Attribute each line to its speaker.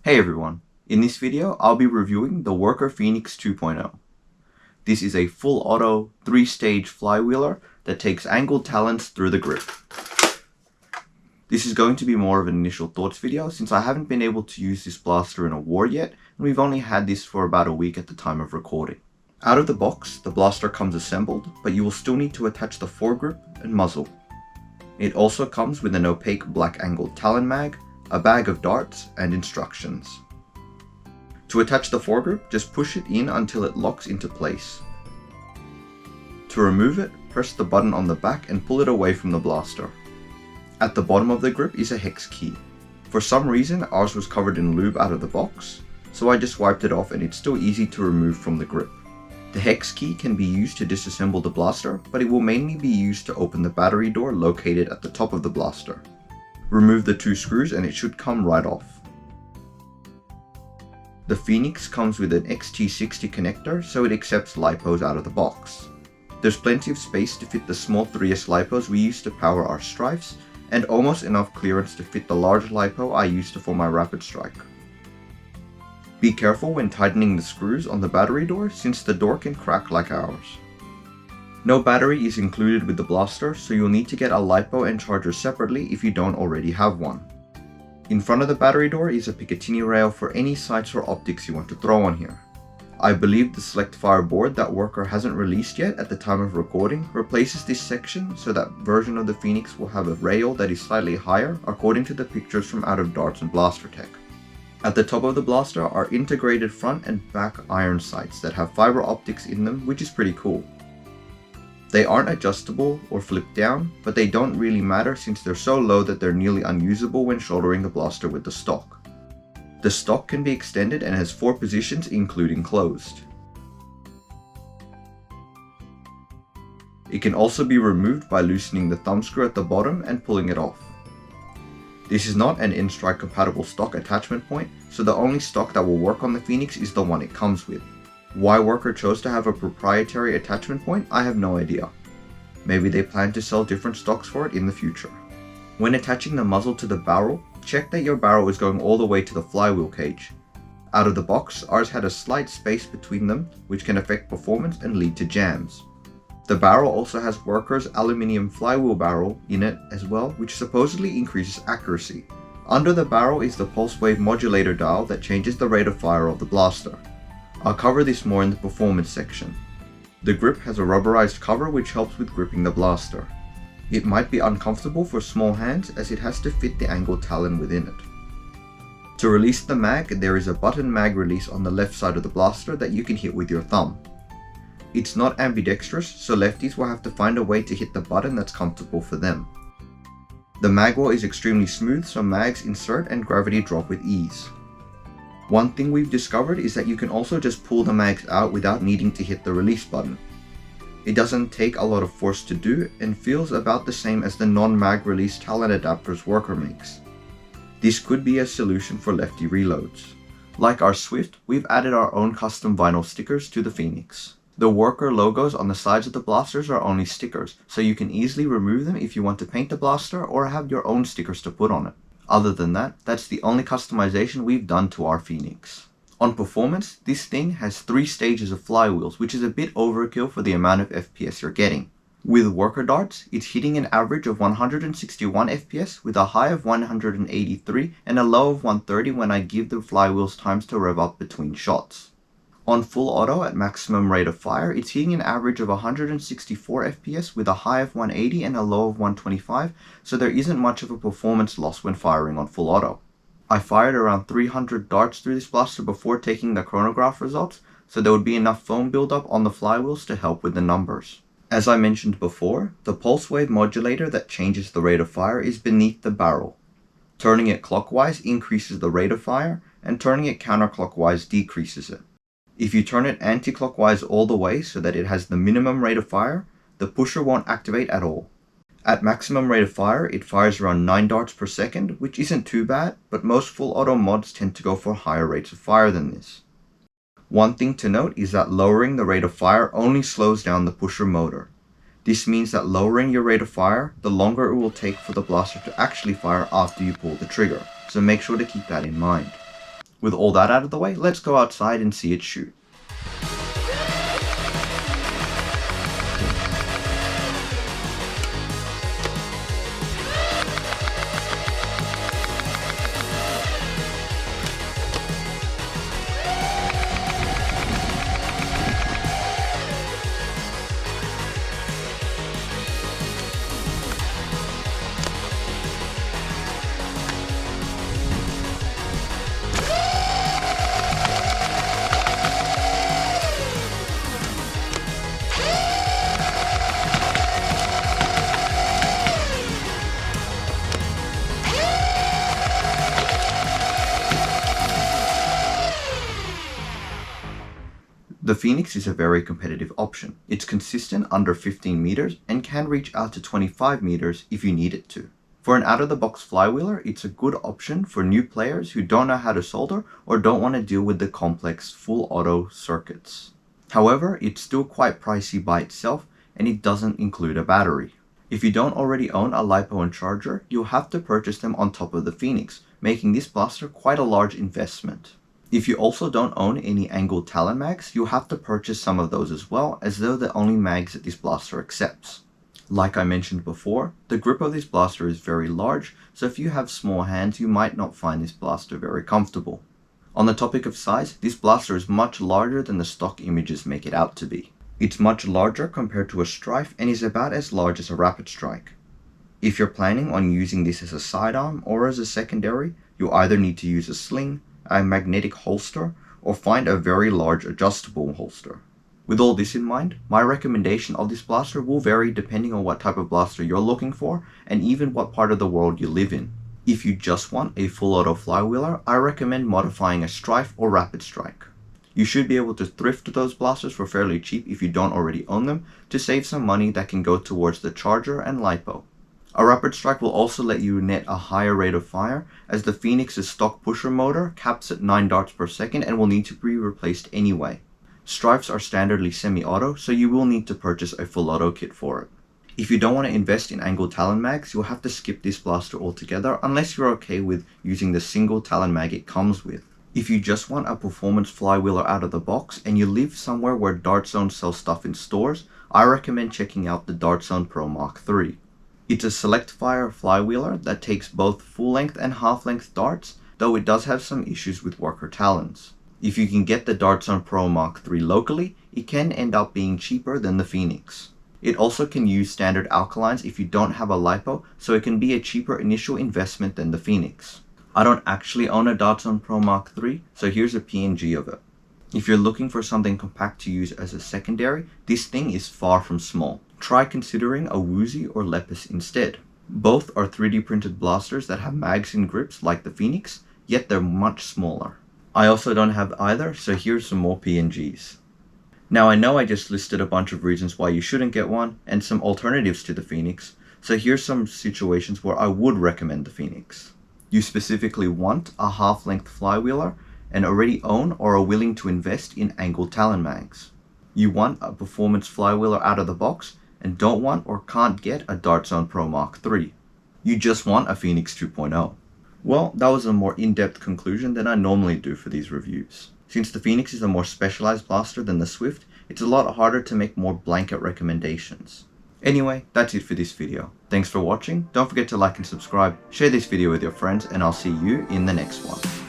Speaker 1: Hey everyone, in this video I'll be reviewing the Worker Phoenix 2.0. This is a full auto 3-stage flywheeler that takes angled talons through the grip. This is going to be more of an initial thoughts video since I haven't been able to use this blaster in a war yet and we've only had this for about a week at the time of recording. Out of the box, the blaster comes assembled, but you will still need to attach the foregrip and muzzle. It also comes with an opaque black angled talon mag, a bag of darts, and instructions. To attach the foregrip, just push it in until it locks into place. To remove it, press the button on the back and pull it away from the blaster. At the bottom of the grip is a hex key. For some reason, ours was covered in lube out of the box, so I just wiped it off and it's still easy to remove from the grip. The hex key can be used to disassemble the blaster, but it will mainly be used to open the battery door located at the top of the blaster. Remove the 2 screws and it should come right off. The Phoenix comes with an XT60 connector, so it accepts LiPos out of the box. There's plenty of space to fit the small 3S LiPos we use to power our strifes, and almost enough clearance to fit the large LiPo I used for my rapid strike. Be careful when tightening the screws on the battery door since the door can crack like ours. No battery is included with the blaster, so you'll need to get a LiPo and charger separately if you don't already have one. In front of the battery door is a Picatinny rail for any sights or optics you want to throw on here. I believe the Select Fire board that Worker hasn't released yet at the time of recording replaces this section, so that version of the Phoenix will have a rail that is slightly higher according to the pictures from Out of Darts and Blaster Tech. At the top of the blaster are integrated front and back iron sights that have fiber optics in them, which is pretty cool. They aren't adjustable or flip down, but they don't really matter since they're so low that they're nearly unusable when shouldering the blaster with the stock. The stock can be extended and has 4 positions including closed. It can also be removed by loosening the thumb screw at the bottom and pulling it off. This is not an N-Strike compatible stock attachment point, so the only stock that will work on the Phoenix is the one it comes with. Why Worker chose to have a proprietary attachment point, I have no idea. Maybe they plan to sell different stocks for it in the future. When attaching the muzzle to the barrel, check that your barrel is going all the way to the flywheel cage. Out of the box, ours had a slight space between them, which can affect performance and lead to jams. The barrel also has Worker's aluminium flywheel barrel in it as well, which supposedly increases accuracy. Under the barrel is the pulse wave modulator dial that changes the rate of fire of the blaster. I'll cover this more in the performance section. The grip has a rubberized cover which helps with gripping the blaster. It might be uncomfortable for small hands as it has to fit the angled talon within it. To release the mag, there is a button mag release on the left side of the blaster that you can hit with your thumb. It's not ambidextrous, so lefties will have to find a way to hit the button that's comfortable for them. The mag wall is extremely smooth, so mags insert and gravity drop with ease. One thing we've discovered is that you can also just pull the mags out without needing to hit the release button. It doesn't take a lot of force to do and feels about the same as the non-mag release talon adapters Worker makes. This could be a solution for lefty reloads. Like our Swift, we've added our own custom vinyl stickers to the Phoenix. The Worker logos on the sides of the blasters are only stickers, so you can easily remove them if you want to paint the blaster or have your own stickers to put on it. Other than that, that's the only customization we've done to our Phoenix. On performance, this thing has 3 stages of flywheels, which is a bit overkill for the amount of FPS you're getting. With Worker darts, it's hitting an average of 161 FPS with a high of 183 and a low of 130 when I give the flywheels times to rev up between shots. On full auto at maximum rate of fire, it's hitting an average of 164 FPS with a high of 180 and a low of 125, so there isn't much of a performance loss when firing on full auto. I fired around 300 darts through this blaster before taking the chronograph results, so there would be enough foam buildup on the flywheels to help with the numbers. As I mentioned before, the pulse wave modulator that changes the rate of fire is beneath the barrel. Turning it clockwise increases the rate of fire, and turning it counterclockwise decreases it. If you turn it anti-clockwise all the way so that it has the minimum rate of fire, the pusher won't activate at all. At maximum rate of fire, it fires around 9 darts per second, which isn't too bad, but most full auto mods tend to go for higher rates of fire than this. One thing to note is that lowering the rate of fire only slows down the pusher motor. This means that lowering your rate of fire, the longer it will take for the blaster to actually fire after you pull the trigger, so make sure to keep that in mind. With all that out of the way, let's go outside and see it shoot. The Phoenix is a very competitive option. It's consistent under 15 meters and can reach out to 25 meters if you need it to. For an out-of-the-box flywheeler, it's a good option for new players who don't know how to solder or don't want to deal with the complex full auto circuits. However, it's still quite pricey by itself and it doesn't include a battery. If you don't already own a LiPo and charger, you'll have to purchase them on top of the Phoenix, making this blaster quite a large investment. If you also don't own any angled talon mags, you'll have to purchase some of those as well, as they're the only mags that this blaster accepts. Like I mentioned before, the grip of this blaster is very large, so if you have small hands, you might not find this blaster very comfortable. On the topic of size, this blaster is much larger than the stock images make it out to be. It's much larger compared to a Strife and is about as large as a Rapid Strike. If you're planning on using this as a sidearm or as a secondary, you'll either need to use a sling, a magnetic holster, or find a very large adjustable holster. With all this in mind, my recommendation of this blaster will vary depending on what type of blaster you're looking for and even what part of the world you live in. If you just want a full auto flywheeler, I recommend modifying a Strife or Rapid Strike. You should be able to thrift those blasters for fairly cheap if you don't already own them to save some money that can go towards the charger and LiPo. A Rapid Strike will also let you net a higher rate of fire, as the Phoenix's stock pusher motor caps at 9 darts per second and will need to be replaced anyway. Strifes are standardly semi-auto, so you will need to purchase a full auto kit for it. If you don't want to invest in angled talon mags, you'll have to skip this blaster altogether unless you're okay with using the single talon mag it comes with. If you just want a performance flywheeler out of the box and you live somewhere where Dart Zone sells stuff in stores, I recommend checking out the Dart Zone Pro Mark III. It's a select fire flywheeler that takes both full length and half length darts, though it does have some issues with worker talons. If you can get the Dart Zone Pro Mark III locally, it can end up being cheaper than the Phoenix. It also can use standard alkalines if you don't have a LiPo, so it can be a cheaper initial investment than the Phoenix. I don't actually own a Dart Zone Pro Mark III, so here's a PNG of it. If you're looking for something compact to use as a secondary, this thing is far from small. Try considering a Woozy or Lepus instead. Both are 3D printed blasters that have mags and grips like the Phoenix, yet they're much smaller. I also don't have either, so here's some more PNGs. Now I know I just listed a bunch of reasons why you shouldn't get one, and some alternatives to the Phoenix, so here's some situations where I would recommend the Phoenix. You specifically want a half-length flywheeler and already own or are willing to invest in angled talon mags. You want a performance flywheeler out of the box and don't want or can't get a Dart Zone Pro Mark III. You just want a Phoenix 2.0. Well, that was a more in-depth conclusion than I normally do for these reviews. Since the Phoenix is a more specialized blaster than the Swift, it's a lot harder to make more blanket recommendations. Anyway, that's it for this video. Thanks for watching, don't forget to like and subscribe, share this video with your friends, and I'll see you in the next one.